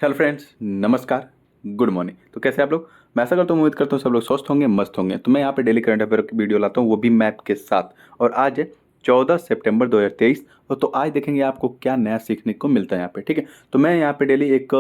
Hello friends, नमस्कार, good morning. तो कैसे आप लोग? मैं ऐसा करता हूँ, उम्मीद करता हूँ सब लोग स्वस्थ होंगे, मस्त होंगे। तो मैं यहाँ पे डेली करंट अफेयर की वीडियो लाता हूँ, वो भी मैप के साथ। और आज है 14 सितंबर 2023। तो आज देखेंगे आपको क्या नया सीखने को मिलता है यहाँ पे, ठीक है। तो मैं यहाँ पे डेली एक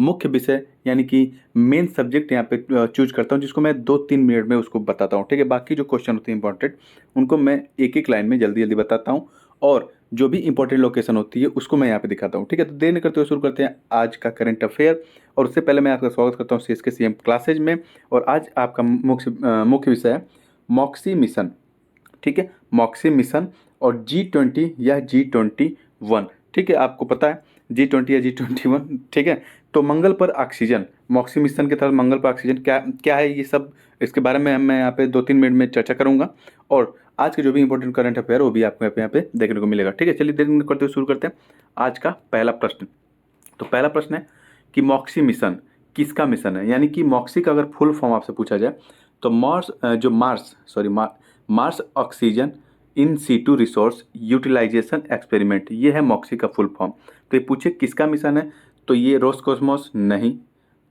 मुख्य विषय यानी कि मेन सब्जेक्ट यहाँ पे चूज करता हूँ, जिसको मैं 2-3 मिनट में उसको बताता हूँ, ठीक है। बाकी जो क्वेश्चन होते हैं इंपॉर्टेंट, उनको मैं एक एक लाइन में जल्दी जल्दी बताता हूँ। और जो भी इंपॉर्टेंट लोकेशन होती है उसको मैं यहाँ पे दिखाता हूँ, ठीक है। तो देर नहीं करते हुए शुरू करते हैं आज का करंट अफेयर। और उससे पहले मैं आपका स्वागत करता हूँ सीएसके सीएम क्लासेज में। और आज आपका मुख्य विषय है मॉक्सी मिशन, ठीक है। मॉक्सी मिशन और G20 या G21, ठीक है। आपको पता है G20 या G21, ठीक है। तो मंगल पर ऑक्सीजन, मॉक्सी मिशन के तहत मंगल पर ऑक्सीजन क्या क्या है, ये सब इसके बारे में मैं यहाँ पे 2-3 मिनट में चर्चा करूंगा। और आज के जो भी इंपॉर्टेंट करंट अफेयर वो भी आपको यहाँ पे देखने को मिलेगा, ठीक है। चलिए देर नहीं करते हुए शुरू करते हैं आज का पहला प्रश्न। तो पहला प्रश्न है कि मॉक्सी मिशन किसका मिशन है, यानी कि मॉक्सी का अगर फुल फॉर्म आपसे पूछा जाए तो Mars oxygen in situ resource utilisation experiment, ये है मॉक्सी का फुल फॉर्म। तो ये पूछे किसका मिशन है, तो ये रोसकोसमोस नहीं,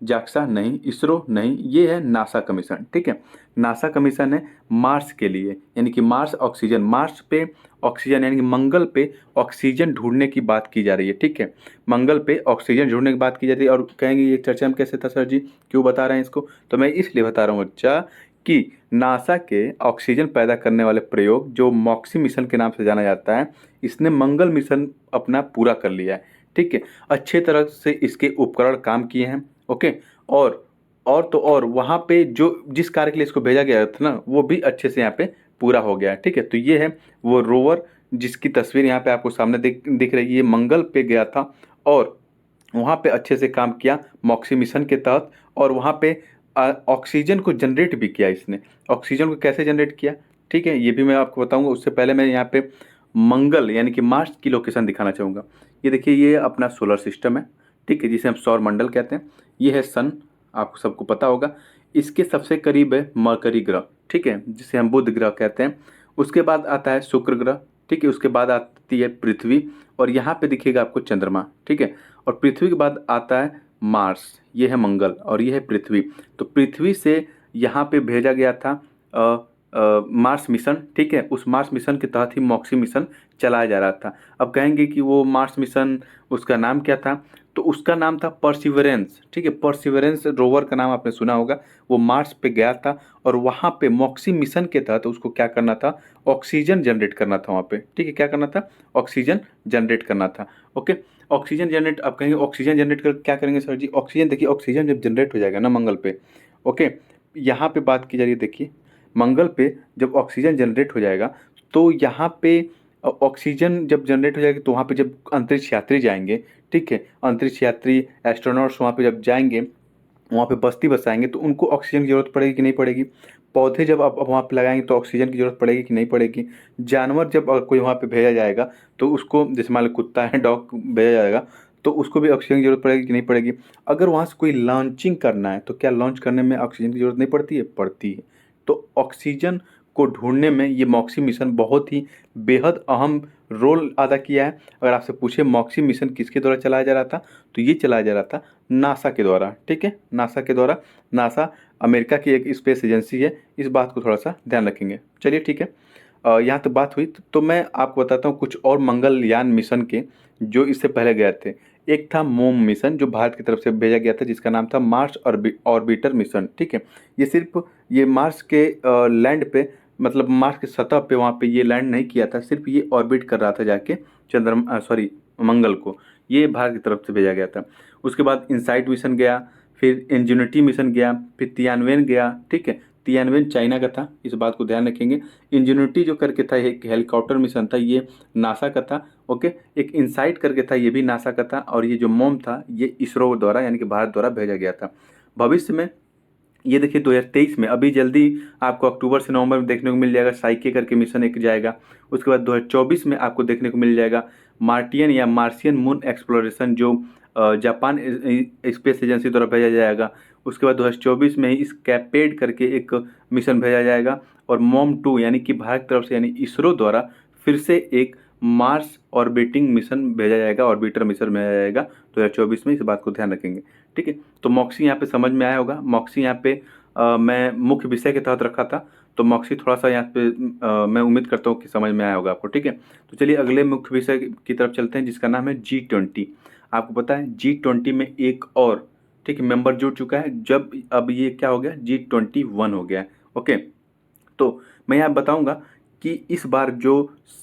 जाक्सा नहीं, इसरो नहीं, ये है नासा का मिशन, ठीक है। नासा का मिशन है मार्स के लिए, यानी कि मार्स ऑक्सीजन, मार्स पे ऑक्सीजन यानी कि मंगल पे ऑक्सीजन ढूंढने की बात की जा रही है, ठीक है। मंगल पे ऑक्सीजन ढूंढने की बात की जाती है। और कहेंगे ये चर्चा में कैसे था सर जी, क्यों बता रहे हैं इसको? तो मैं इसलिए बता रहा हूँ बच्चा कि नासा के ऑक्सीजन पैदा करने वाले प्रयोग जो मॉक्सी मिशन के नाम से जाना जाता है, इसने मंगल मिशन अपना पूरा कर लिया है, ठीक है। अच्छे तरह से इसके उपकरण काम किए हैं, ओके। और और वहाँ पे जो जिस कार्य के लिए इसको भेजा गया था ना, वो भी अच्छे से यहाँ पे पूरा हो गया है, ठीक है। तो ये है वो रोवर जिसकी तस्वीर यहाँ पे आपको सामने दिख रही है। ये मंगल पे गया था और वहाँ पे अच्छे से काम किया मॉक्सी मिशन के तहत। और वहाँ पे ऑक्सीजन को जनरेट भी किया इसने। ऑक्सीजन को कैसे जनरेट किया, ठीक है, ये भी मैं आपको बताऊंगा। उससे पहले मैं यहाँ पे मंगल यानी कि मार्स की लोकेशन दिखाना चाहूँगा। ये देखिए, ये अपना सोलर सिस्टम है, ठीक है, जिसे हम सौर मंडल कहते हैं। ये है सन, आपको सबको पता होगा। इसके सबसे करीब है मरकरी ग्रह, ठीक है, जिसे हम बुध ग्रह कहते हैं। उसके बाद आता है शुक्र ग्रह, ठीक है। उसके बाद आती है पृथ्वी, और यहाँ पे दिखेगा आपको चंद्रमा, ठीक है। और पृथ्वी के बाद आता है मार्स, ये है मंगल, और ये है पृथ्वी। तो पृथ्वी से यहाँ पे भेजा गया था मार्स मिशन, ठीक है। उस मार्स मिशन के तहत ही मॉक्सी मिशन चलाया जा रहा था। अब कहेंगे कि वो मार्स मिशन, उसका नाम क्या था? तो उसका नाम था परसिवरेंस, ठीक है। परसिवरेंस रोवर का नाम आपने सुना होगा। वो मार्स पे गया था और वहाँ पे मॉक्सी मिशन के तहत उसको क्या करना था? ऑक्सीजन जनरेट करना था वहाँ पे, ठीक है। क्या करना था? ऑक्सीजन जनरेट करना था, ओके। ऑक्सीजन जनरेट, आप कहेंगे ऑक्सीजन जनरेट कर क्या करेंगे सर जी? ऑक्सीजन, देखिए, ऑक्सीजन जब जनरेट हो जाएगा ना मंगल पे, ओके, यहाँ पे बात की जा रही है, देखिए, मंगल पे जब ऑक्सीजन जनरेट हो जाएगा तो यहाँ पे ऑक्सीजन जब जनरेट हो जाएगी तो वहाँ पे जब अंतरिक्ष यात्री जाएंगे, ठीक है, अंतरिक्ष यात्री एस्ट्रोनॉट्स वहाँ पे जब जाएंगे, वहाँ पे बस्ती बसाएंगे, तो उनको ऑक्सीजन की जरूरत पड़ेगी कि नहीं पड़ेगी? पौधे जब आप वहाँ पे लगाएंगे तो ऑक्सीजन की जरूरत पड़ेगी कि नहीं पड़ेगी? जानवर जब कोई वहाँ पे भेजा जाएगा तो उसको, जैसे मान लो कुत्ता है, डॉग भेजा जाएगा, तो उसको भी ऑक्सीजन की जरूरत पड़ेगी कि नहीं पड़ेगी? अगर वहाँ से कोई लॉन्चिंग करना है तो क्या लॉन्च करने में ऑक्सीजन की जरूरत नहीं पड़ती है? पड़ती है। तो ऑक्सीजन को ढूंढने में ये मॉक्सी मिशन बहुत ही बेहद अहम रोल अदा किया है। अगर आपसे पूछे मॉक्सी मिशन किसके द्वारा चलाया जा रहा था, तो ये चलाया जा रहा था नासा के द्वारा, ठीक है, नासा के द्वारा। नासा अमेरिका की एक स्पेस एजेंसी है, इस बात को थोड़ा सा ध्यान रखेंगे। चलिए ठीक है, यहाँ तो बात हुई। तो मैं आपको बताता हूँ कुछ और मंगलयान मिशन के जो इससे पहले गए थे। एक था मोम मिशन जो भारत की तरफ से भेजा गया था, जिसका नाम था मार्स ऑर्बिटर मिशन, ठीक है। ये सिर्फ ये मार्स के लैंड पे, मतलब मार्स की सतह पे, वहाँ पे ये लैंड नहीं किया था, सिर्फ ये ऑर्बिट कर रहा था जाके चंद्रमा, सॉरी, मंगल को। ये भारत की तरफ से भेजा गया था। उसके बाद इनसाइट मिशन गया, फिर इंजेनिटी मिशन गया, फिर तियानवेन गया, ठीक है। तियानवेन चाइना का था, इस बात को ध्यान रखेंगे। इंजेनिटी जो करके था एक हेलीकॉप्टर मिशन था, ये नासा का था, ओके। एक इनसाइट करके था, ये भी नासा का था। और ये जो मोम था ये इसरो द्वारा यानी कि भारत द्वारा भेजा गया था। भविष्य में ये देखिए 2023 में, अभी जल्दी आपको अक्टूबर से नवंबर में देखने को मिल जाएगा, साइके करके मिशन एक जाएगा। उसके बाद 2024 में आपको देखने को मिल जाएगा मार्टियन या मार्शियन मून एक्सप्लोरेशन, जो जापान स्पेस एजेंसी द्वारा भेजा जाएगा। उसके बाद 2024 में ही स्कैपेड करके एक मिशन भेजा जाएगा। और मोम 2 यानी कि भारत की तरफ से यानी इसरो द्वारा फिर से एक मार्स ऑर्बिटिंग मिशन भेजा जाएगा, ऑर्बिटर मिशन भेजा जाएगा 2024 में, इस बात को ध्यान रखेंगे। ठीक है, तो मॉक्सी यहाँ पे समझ में आया होगा। मॉक्सी यहाँ पे मैं मुख्य विषय के तहत रखा था, तो मॉक्सी थोड़ा सा यहाँ पे मैं उम्मीद करता हूँ कि समझ में आया होगा आपको। ठीक है, तो चलिए अगले मुख्य विषय की तरफ चलते हैं, जिसका नाम है G20। आपको पता है G20 में एक और, ठीक है, मेंबर जुड़ चुका है, जब अब ये क्या हो गया, G21 हो गया है। ओके, तो मैं यहाँ बताऊंगा कि इस बार जो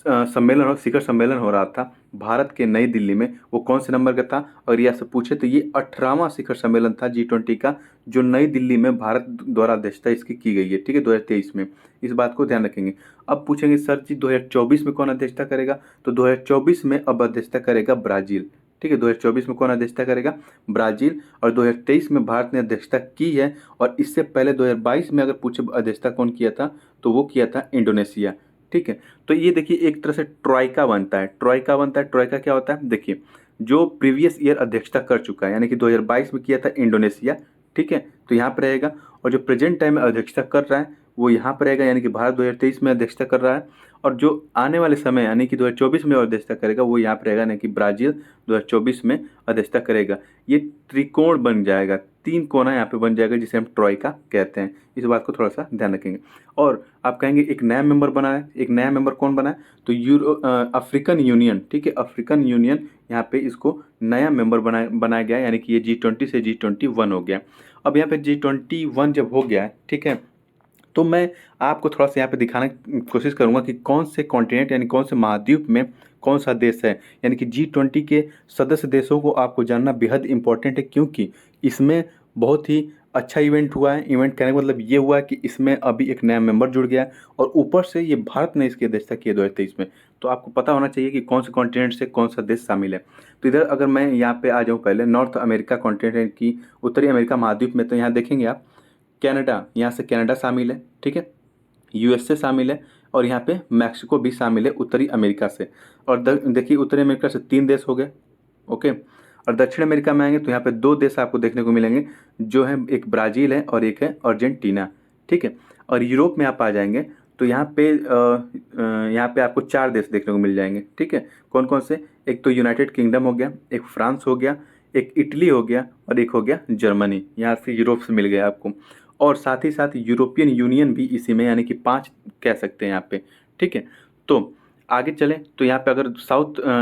सम्मेलन हो, शिखर सम्मेलन हो रहा था भारत के नई दिल्ली में, वो कौन से नंबर का था। और यह से पूछे तो ये 18वां शिखर सम्मेलन था G20 का, जो नई दिल्ली में भारत द्वारा अध्यक्षता इसकी की गई है। ठीक है, 2023 में, इस बात को ध्यान रखेंगे। अब पूछेंगे सर जी 2024 में कौन अध्यक्षता करेगा, तो 2024 में अब अध्यक्षता करेगा ब्राजील। ठीक है, 2024 में कौन अध्यक्षता करेगा, ब्राजील। और 2023 में भारत ने अध्यक्षता की है, और इससे पहले 2022 में अगर पूछे अध्यक्षता कौन किया था, तो वो किया था इंडोनेशिया। ठीक है, तो ये देखिए एक तरह से ट्रॉइका बनता है। ट्रॉइका बनता है, ट्रॉइका क्या होता है, देखिए जो प्रीवियस ईयर अध्यक्षता कर चुका है, यानी कि 2022 में किया था इंडोनेशिया, ठीक है, तो यहाँ पर रहेगा। और जो प्रेजेंट टाइम में अध्यक्षता कर रहा है वो यहाँ पर रहेगा, यानी कि भारत 2023 में अध्यक्षता कर रहा है। और जो आने वाले समय यानी कि 2024 में अध्यक्षता करेगा वो यहाँ पर रहेगा, यानी कि ब्राज़ील 2024 में अध्यक्षता करेगा। ये त्रिकोण बन जाएगा, तीन कोना यहाँ पे बन जाएगा, जिसे हम ट्रॉइका कहते हैं। इस बात को थोड़ा सा ध्यान रखेंगे। और आप कहेंगे एक नया मेंबर बना है, एक नया मेंबर कौन बना है, तो अफ्रीकन यूनियन। ठीक है, अफ्रीकन यूनियन यहाँ पे इसको नया मेंबर बनाया गया है, यानी कि ये G20 से G21 हो गया। अब यहाँ पे G21 जब हो गया है, ठीक है, तो मैं आपको थोड़ा सा यहाँ पे दिखाने की कोशिश करूँगा कि कौन से कॉन्टिनेंट यानी कौन से महाद्वीप में कौन सा देश है। यानी कि G20 के सदस्य देशों को आपको जानना बेहद इंपॉर्टेंट है, क्योंकि इसमें बहुत ही अच्छा इवेंट हुआ है। इवेंट कहने का मतलब ये हुआ है कि इसमें अभी एक नया मेंबर जुड़ गया है, और ऊपर से ये भारत ने इसकी अध्यक्षता की है 2023 में। तो आपको पता होना चाहिए कि कौन से कॉन्टिनेंट से कौन सा देश शामिल है। तो इधर अगर मैं यहाँ पे आ जाऊँ पहले नॉर्थ अमेरिका कॉन्टिनेंट की, उत्तरी अमेरिका महाद्वीप में, तो यहाँ देखेंगे आप कनाडा, यहाँ से कनाडा शामिल है। ठीक है, यूएसए शामिल है, और यहाँ पे मैक्सिको भी शामिल है उत्तरी अमेरिका से। और देखिए उत्तरी अमेरिका से 3 देश हो गए। ओके, और दक्षिण अमेरिका में आएंगे तो यहाँ पे 2 देश आपको देखने को मिलेंगे, जो है एक ब्राज़ील है और एक है अर्जेंटीना। ठीक है, और यूरोप में आप आ जाएंगे तो यहाँ पे आपको 4 देश देखने को मिल जाएंगे। ठीक है, कौन कौन से, एक तो यूनाइटेड किंगडम हो गया, एक फ्रांस हो गया, एक इटली हो गया, और एक हो गया जर्मनी। यहाँ से यूरोप से मिल गया आपको। और साथ ही साथ यूरोपियन यूनियन भी इसी में, यानी कि 5 कह सकते हैं यहाँ पे। ठीक है, तो आगे चलें तो यहाँ पे अगर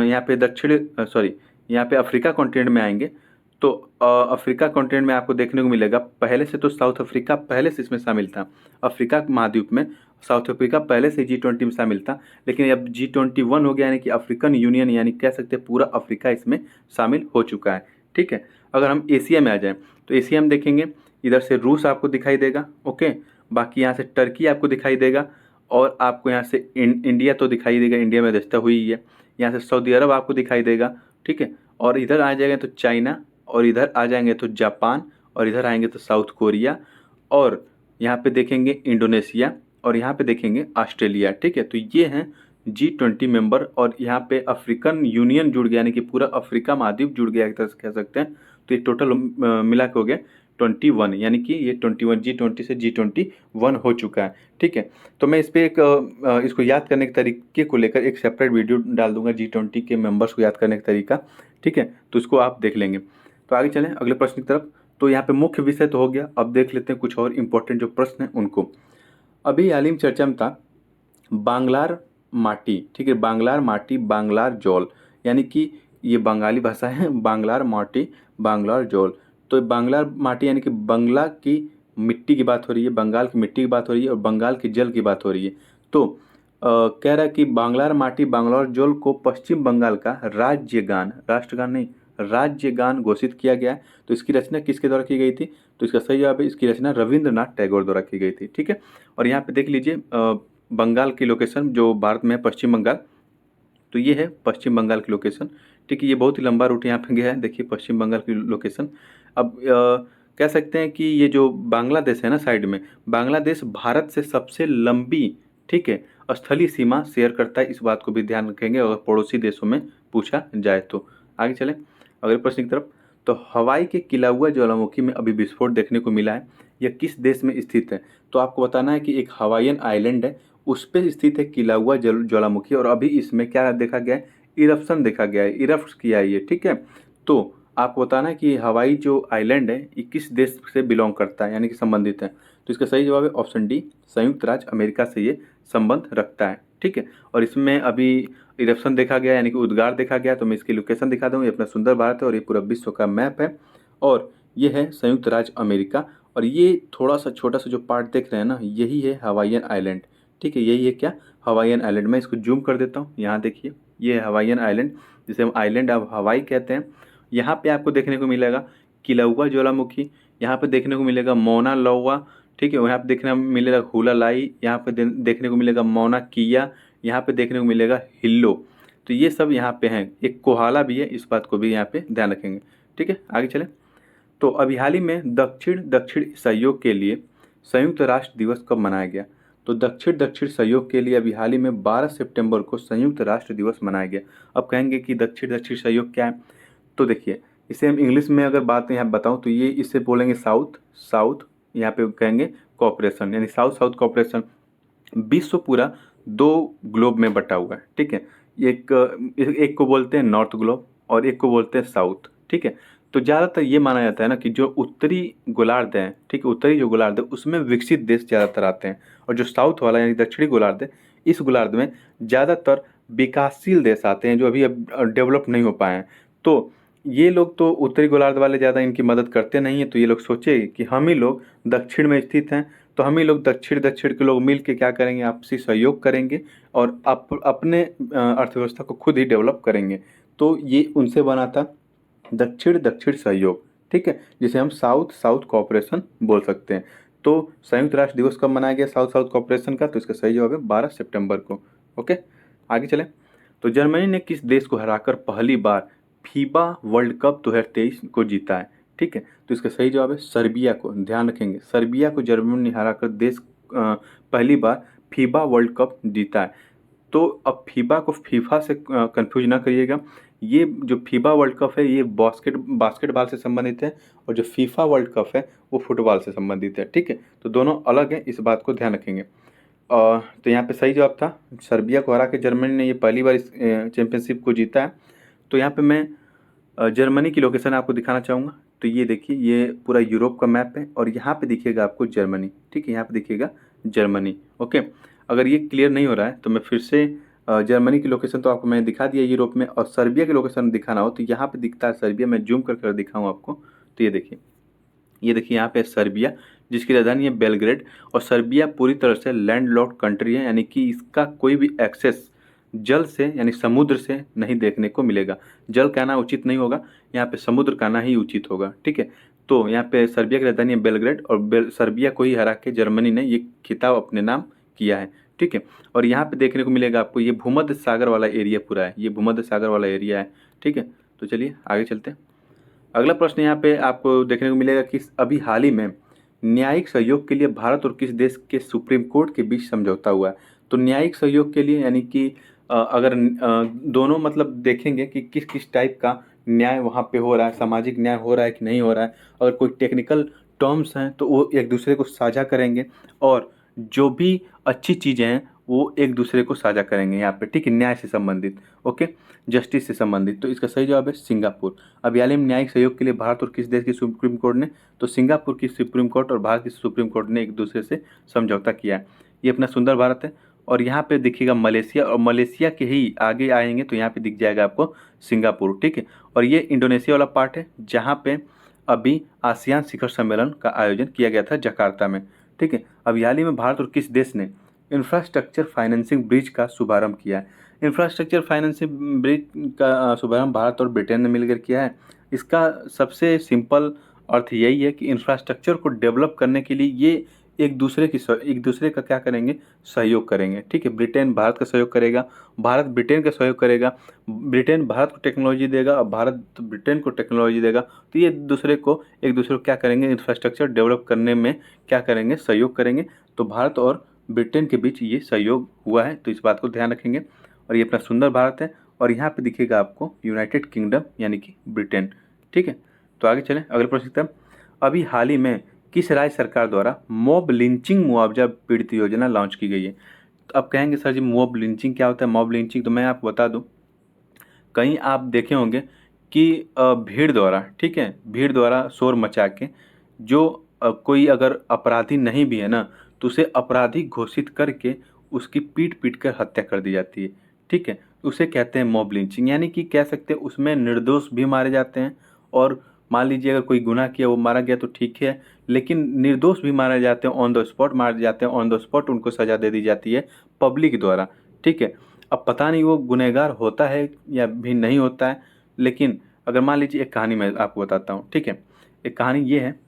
यहाँ पे यहाँ पे अफ्रीका कॉन्टिनेंट में आएंगे तो अफ्रीका कॉन्टिनेंट में आपको देखने को मिलेगा, पहले से तो साउथ अफ्रीका पहले से इसमें शामिल था। अफ्रीका महाद्वीप में साउथ अफ्रीका पहले से G20 में शामिल था, लेकिन अब G21 हो गया, यानी कि अफ्रीकन यूनियन, यानी कह सकते हैं पूरा अफ्रीका इसमें शामिल हो चुका है। ठीक है, अगर हम एशिया में आ जाएं तो एशिया में देखेंगे, इधर से रूस आपको दिखाई देगा। ओके, बाकी यहाँ से टर्की आपको दिखाई देगा, और आपको यहाँ से इंडिया तो दिखाई देगा, इंडिया में अध्यक्षता हुई है। यहाँ से सऊदी अरब आपको दिखाई देगा। ठीक है, और इधर आ जाएंगे तो चाइना, और इधर आ जाएंगे तो जापान, और इधर आएंगे तो साउथ कोरिया, और यहाँ पे देखेंगे इंडोनेशिया, और यहाँ पे देखेंगे ऑस्ट्रेलिया। ठीक है, तो ये हैं G20 मेंबर। और यहाँ पे अफ्रीकन यूनियन जुड़ गया, यानी कि पूरा अफ्रीका महाद्वीप जुड़ गया एक तरह से कह सकते हैं। तो ये टोटल मिला के हो गया 21, यानी कि ये 21 G20 से G21 हो चुका है। ठीक है, तो मैं इस पर इसको याद करने के तरीके को लेकर एक सेपरेट वीडियो डाल दूंगा, G20 के मेंबर्स को याद करने का तरीका। ठीक है, तो इसको आप देख लेंगे। तो आगे चलें अगले प्रश्न की तरफ। तो यहाँ पे मुख्य विषय तो हो गया, अब देख लेते हैं कुछ और इम्पोर्टेंट जो प्रश्न हैं उनको। अभी हाल ही में चर्चा में था बांग्लार माटी। ठीक है, बांग्लार माटी, बांग्लार जौल, यानी कि ये बंगाली भाषा है, बांग्लार माटी, बांग्लार जौल। तो बांग्लार माटी यानी कि बंगला की मिट्टी की बात हो रही है, बंगाल की मिट्टी की बात हो रही है, और बंगाल के जल की बात हो रही है। तो कह रहा है कि बांग्लार माटी, बांग्लार जौल को पश्चिम बंगाल का राज्य गान, राष्ट्रगान नहीं, राज्य गान घोषित किया गया है। तो इसकी रचना किसके द्वारा की गई थी, तो इसका सही जवाब है, इसकी रचना रविंद्रनाथ टैगोर द्वारा की गई थी। ठीक है, और यहाँ पे देख लीजिए बंगाल की लोकेशन जो भारत में है, पश्चिम बंगाल। तो ये है पश्चिम बंगाल की लोकेशन। ठीक है, ये बहुत ही लंबा रूट यहाँ पे गया है, देखिए पश्चिम बंगाल की लोकेशन। अब कह सकते हैं कि ये जो बांग्लादेश है ना साइड में, बांग्लादेश भारत से सबसे लंबी, ठीक है, स्थलीय सीमा शेयर करता है। इस बात को भी ध्यान रखेंगे अगर पड़ोसी देशों में पूछा जाए तो। आगे चलें अगले प्रश्न की तरफ। तो हवाई के किलाउआ ज्वालामुखी में अभी विस्फोट देखने को मिला है, यह किस देश में स्थित है। तो आपको बताना है कि एक हवाईयन आइलैंड है, उस पर स्थित है किलाउआ ज्वालामुखी, और अभी इसमें क्या देखा गया है, इरप्शन देखा गया है, इरप्ट किया है ये। ठीक है, तो आपको बताना है कि हवाई जो आइलैंड है ये किस देश से बिलोंग करता है, यानी कि संबंधित है। तो इसका सही जवाब है ऑप्शन डी, संयुक्त राज्य अमेरिका से ये संबंध रखता है। ठीक है, और इसमें अभी इरप्शन देखा गया यानी कि उद्गार देखा गया। तो मैं इसकी लोकेशन दिखा दूँ, ये अपना सुंदर भारत है और ये पूरा विश्व का मैप है और ये है संयुक्त राज्य अमेरिका। और ये थोड़ा सा छोटा सा जो पार्ट देख रहे हैं ना, यही है हवाईयन आइलैंड। ठीक है, यही है क्या, हवाईयन आइलैंड। मैं इसको जूम कर देता हूँ, यहाँ देखिए ये है हवाईयन आइलैंड, जिसे हम आइलैंड ऑफ हवाई कहते हैं। यहाँ पे आपको देखने को मिलेगा किलौआ ज्वालामुखी, यहाँ पे देखने को मिलेगा मौना लोआ। ठीक है, यहाँ पे देखने को मिलेगा हुलालाई, यहाँ पे देखने को मिलेगा मौना किया, यहाँ पे देखने को मिलेगा हिल्लो। तो ये सब यहाँ पे हैं, एक कोहाला भी है, इस बात को भी यहाँ पे ध्यान रखेंगे। ठीक है, आगे चलें। तो अभी हाल ही में दक्षिण दक्षिण सहयोग के लिए संयुक्त राष्ट्र दिवस कब मनाया गया? तो दक्षिण दक्षिण सहयोग के लिए अभी हाल ही में 12 सितंबर को संयुक्त राष्ट्र दिवस मनाया गया। अब कहेंगे कि दक्षिण दक्षिण सहयोग क्या है? तो देखिए, इसे हम इंग्लिश में अगर बात यहाँ बताऊँ तो ये इसे बोलेंगे साउथ साउथ, यहाँ पे कहेंगे कॉपरेशन, यानी साउथ साउथ कॉपरेशन। विश्व पूरा दो ग्लोब में बटा हुआ है। ठीक है, एक को बोलते हैं नॉर्थ ग्लोब और एक को बोलते हैं साउथ। ठीक है, तो ज़्यादातर ये माना जाता है ना कि जो उत्तरी गोलार्ध है, ठीक है, उत्तरी जो गोलार्ध है उसमें विकसित देश ज़्यादातर आते हैं, और जो साउथ वाला यानी दक्षिणी गोलार्ध है, इस गोलार्ध में ज़्यादातर विकासशील देश आते हैं जो अभी अब डेवलप नहीं हो पाए हैं। तो ये लोग तो उत्तरी गोलार्ध वाले ज़्यादा इनकी मदद करते नहीं हैं, तो ये लोग सोचे कि हम ही लोग दक्षिण में स्थित हैं, तो हम ही लोग दक्षिण दक्षिण के लोग मिल के क्या करेंगे, आपसी सहयोग करेंगे और अपने अर्थव्यवस्था को खुद ही डेवलप करेंगे। तो ये उनसे बना था दक्षिण दक्षिण सहयोग। ठीक है, जिसे हम साउथ साउथ कॉपरेशन बोल सकते हैं। तो संयुक्त राष्ट्र दिवस कब मनाया गया साउथ साउथ कॉपरेशन का? तो इसका सही जवाब है 12 सितंबर को। ओके, आगे चलें। तो जर्मनी ने किस देश को हराकर पहली बार फीबा वर्ल्ड कप 2023 को जीता है? ठीक है, तो इसका सही जवाब है सर्बिया को। ध्यान रखेंगे, सर्बिया को जर्मनी ने हराकर देश पहली बार फीबा वर्ल्ड कप जीता है। तो अब फीबा को फीफा से कंफ्यूज ना करिएगा। ये जो फीबा वर्ल्ड कप है ये बास्केटबॉल से संबंधित है, और जो फीफा वर्ल्ड कप है वो फुटबॉल से संबंधित है। ठीक है, तो दोनों अलग हैं, इस बात को ध्यान रखेंगे। तो यहाँ पे सही जवाब था सर्बिया को हरा के जर्मनी ने ये पहली बार इस चैंपियनशिप को जीता है। तो यहाँ पे मैं जर्मनी की लोकेशन आपको दिखाना चाहूँगा। तो ये देखिए, ये पूरा यूरोप का मैप है और यहाँ पे दिखेगा आपको जर्मनी। ठीक है, यहाँ पे दिखेगा जर्मनी। ओके, अगर ये क्लियर नहीं हो रहा है तो मैं फिर से जर्मनी की लोकेशन तो आपको मैंने दिखा दिया यूरोप में, और सर्बिया की लोकेशन दिखाना हो तो यहाँ पे दिखता है सर्बिया। मैं जूम कर दिखाऊँ आपको। तो ये देखिए, ये देखिए यहाँ पे सर्बिया, जिसकी राजधानी है बेलग्रेड। और सर्बिया पूरी तरह से लैंडलॉक्ड कंट्री है, यानी कि इसका कोई भी एक्सेस जल से यानी समुद्र से नहीं देखने को मिलेगा। जल कहना उचित नहीं होगा, यहाँ पे समुद्र कहना ही उचित होगा। ठीक है, तो यहाँ पे सर्बिया की राजधानी है बेलग्रेड, और सर्बिया को ही हरा के जर्मनी ने ये खिताब अपने नाम किया है। ठीक है, और यहाँ पे देखने को मिलेगा आपको ये भूमध्य सागर वाला एरिया पूरा है, ये भूमध्य सागर वाला एरिया है। ठीक है, तो चलिए आगे चलते हैं। अगला प्रश्न यहाँ पे आपको देखने को मिलेगा कि अभी हाल ही में न्यायिक सहयोग के लिए भारत और किस देश के सुप्रीम कोर्ट के बीच समझौता हुआ है? तो न्यायिक सहयोग के लिए यानी कि अगर दोनों मतलब देखेंगे कि किस किस टाइप का न्याय वहाँ पे हो रहा है, सामाजिक न्याय हो रहा है कि नहीं हो रहा है। अगर कोई टेक्निकल टर्म्स हैं तो वो एक दूसरे को साझा करेंगे, और जो भी अच्छी चीज़ें हैं वो एक दूसरे को साझा करेंगे यहाँ पे। ठीक है, न्याय से संबंधित, ओके, जस्टिस से संबंधित। तो इसका सही जवाब है सिंगापुर। अब हाल ही में न्यायिक सहयोग के लिए भारत और किस देश की सुप्रीम कोर्ट ने? तो सिंगापुर की सुप्रीम कोर्ट और भारत की सुप्रीम कोर्ट ने एक दूसरे से समझौता किया है। ये अपना सुंदर भारत है, और यहाँ पे दिखेगा मलेशिया, और मलेशिया के ही आगे आएंगे तो यहाँ पे दिख जाएगा आपको सिंगापुर। ठीक है, और ये इंडोनेशिया वाला पार्ट है जहाँ पे अभी आसियान शिखर सम्मेलन का आयोजन किया गया था जकार्ता में। ठीक है, अब हाल ही में भारत और किस देश ने इंफ्रास्ट्रक्चर फाइनेंसिंग ब्रिज का शुभारंभ किया है? इंफ्रास्ट्रक्चर फाइनेंसिंग ब्रिज का शुभारंभ भारत और ब्रिटेन ने मिलकर किया है। इसका सबसे सिंपल अर्थ यही है कि इंफ्रास्ट्रक्चर को डेवलप करने के लिए ये एक दूसरे का क्या करेंगे, सहयोग करेंगे। ठीक है, ब्रिटेन भारत का सहयोग करेगा, भारत ब्रिटेन का सहयोग करेगा, ब्रिटेन भारत को टेक्नोलॉजी देगा और भारत ब्रिटेन को टेक्नोलॉजी देगा। तो ये एक दूसरे को क्या करेंगे, इंफ्रास्ट्रक्चर डेवलप करने में क्या करेंगे, सहयोग करेंगे। तो भारत और ब्रिटेन के बीच ये सहयोग हुआ है, तो इस बात को ध्यान रखेंगे। और ये अपना सुंदर भारत है, और यहाँ पे दिखेगा आपको यूनाइटेड किंगडम यानी कि ब्रिटेन। ठीक है, तो आगे चलें, अगले प्रश्न की तरफ। अभी हाल ही में किस राज्य सरकार द्वारा मॉब लिंचिंग मुआवजा पीड़ित योजना लॉन्च की गई है? तो अब कहेंगे सर जी मॉब लिंचिंग क्या होता है? मॉब लिंचिंग तो मैं आपको बता दूं, कहीं आप देखे होंगे कि भीड़ द्वारा, ठीक है, भीड़ द्वारा शोर मचा के जो कोई अगर अपराधी नहीं भी है ना, तो उसे अपराधी घोषित करके उसकी पीट पीट कर हत्या कर दी जाती है, ठीक है। उसे कहते हैं मॉब लिंचिंग, यानी कि कह सकते हैं उसमें निर्दोष भी मारे जाते हैं, और मान लीजिए अगर कोई गुनाह किया वो मारा गया तो ठीक है, लेकिन निर्दोष भी मारे जाते हैं, ऑन द स्पॉट मारे जाते हैं, ऑन द स्पॉट उनको सजा दे दी जाती है पब्लिक द्वारा, ठीक है। अब पता नहीं वो गुनहगार होता है या भी नहीं होता है, लेकिन अगर मान लीजिए एक कहानी मैं आपको बताता हूँ, ठीक है। एक कहानी ये है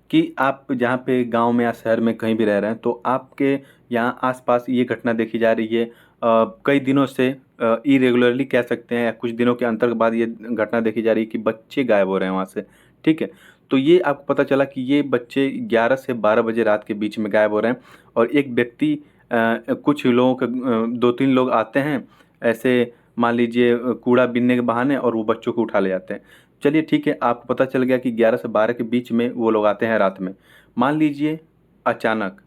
कि आप जहाँ पे गांव में या शहर में कहीं भी रह रहे हैं, तो आपके यहाँ आसपास ये घटना देखी जा रही है, कई दिनों से इरेगुलरली कह सकते हैं, या कुछ दिनों के अंतर के बाद ये घटना देखी जा रही है कि बच्चे गायब हो रहे हैं वहाँ से, ठीक है। तो ये आपको पता चला कि ये बच्चे 11 से 12 बजे रात के बीच में गायब हो रहे हैं, और एक व्यक्ति कुछ लोगों के 2-3 लोग आते हैं ऐसे, मान लीजिए कूड़ा बीनने के बहाने, और वो बच्चों को उठा ले जाते हैं। चलिए ठीक है, आपको पता चल गया कि 11 से 12 के बीच में वो लोग आते हैं रात में। मान लीजिए अचानक,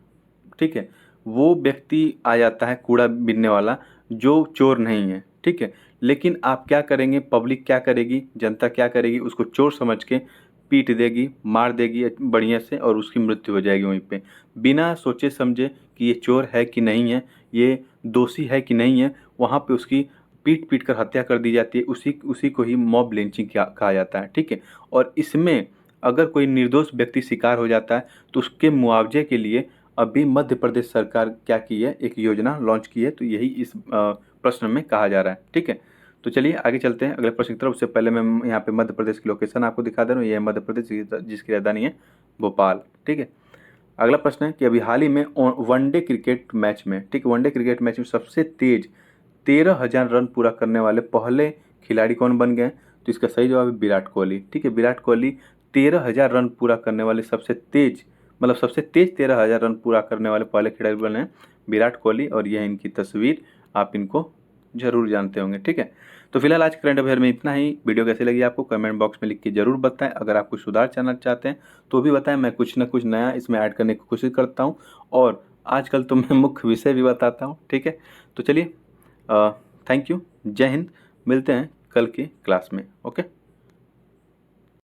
ठीक है, वो व्यक्ति आ जाता है कूड़ा बीनने वाला, जो चोर नहीं है, ठीक है। लेकिन आप क्या करेंगे, पब्लिक क्या करेगी, जनता क्या करेगी, उसको चोर समझ के पीट देगी, मार देगी बढ़िया से, और उसकी मृत्यु हो जाएगी वहीं पे, बिना सोचे समझे कि ये चोर है कि नहीं है, ये दोषी है कि नहीं है। वहाँ पे उसकी पीट पीट कर हत्या कर दी जाती है। उसी उसी को ही मॉब लिंचिंग कहा जाता है, ठीक है। और इसमें अगर कोई निर्दोष व्यक्ति शिकार हो जाता है तो उसके मुआवजे के लिए अभी मध्य प्रदेश सरकार क्या की है, एक योजना लॉन्च की है, तो यही इस प्रश्न में कहा जा रहा है, ठीक है। तो चलिए आगे चलते हैं अगले प्रश्न की तरफ। उससे पहले मैं यहाँ पे मध्य प्रदेश की लोकेशन आपको दिखा दे रहा हूँ। ये है मध्य प्रदेश जिसकी राजधानी है भोपाल, ठीक है। अगला प्रश्न है कि अभी हाल ही में वनडे क्रिकेट मैच में, ठीक है, वनडे क्रिकेट मैच में सबसे तेज 13,000 रन पूरा करने वाले पहले खिलाड़ी कौन बन गए? तो इसका सही जवाब है विराट कोहली, ठीक है। विराट कोहली 13,000 रन पूरा करने वाले सबसे तेज, मतलब सबसे तेज 13,000 रन पूरा करने वाले पहले खिलाड़ी बने हैं विराट कोहली, और यह इनकी तस्वीर, आप इनको जरूर जानते होंगे, ठीक है। तो फिलहाल आज करंट अफेयर में इतना ही। वीडियो कैसी लगी आपको कमेंट बॉक्स में लिख के जरूर बताएं। अगर आप कुछ सुधार चाहना चाहते हैं तो भी बताएं, मैं कुछ ना कुछ नया इसमें ऐड करने की कोशिश करता हूं, और आजकल तो मैं मुख्य विषय भी बताता हूं, ठीक है। तो चलिए, थैंक यू, जय हिंद, मिलते हैं कल की क्लास में, ओके।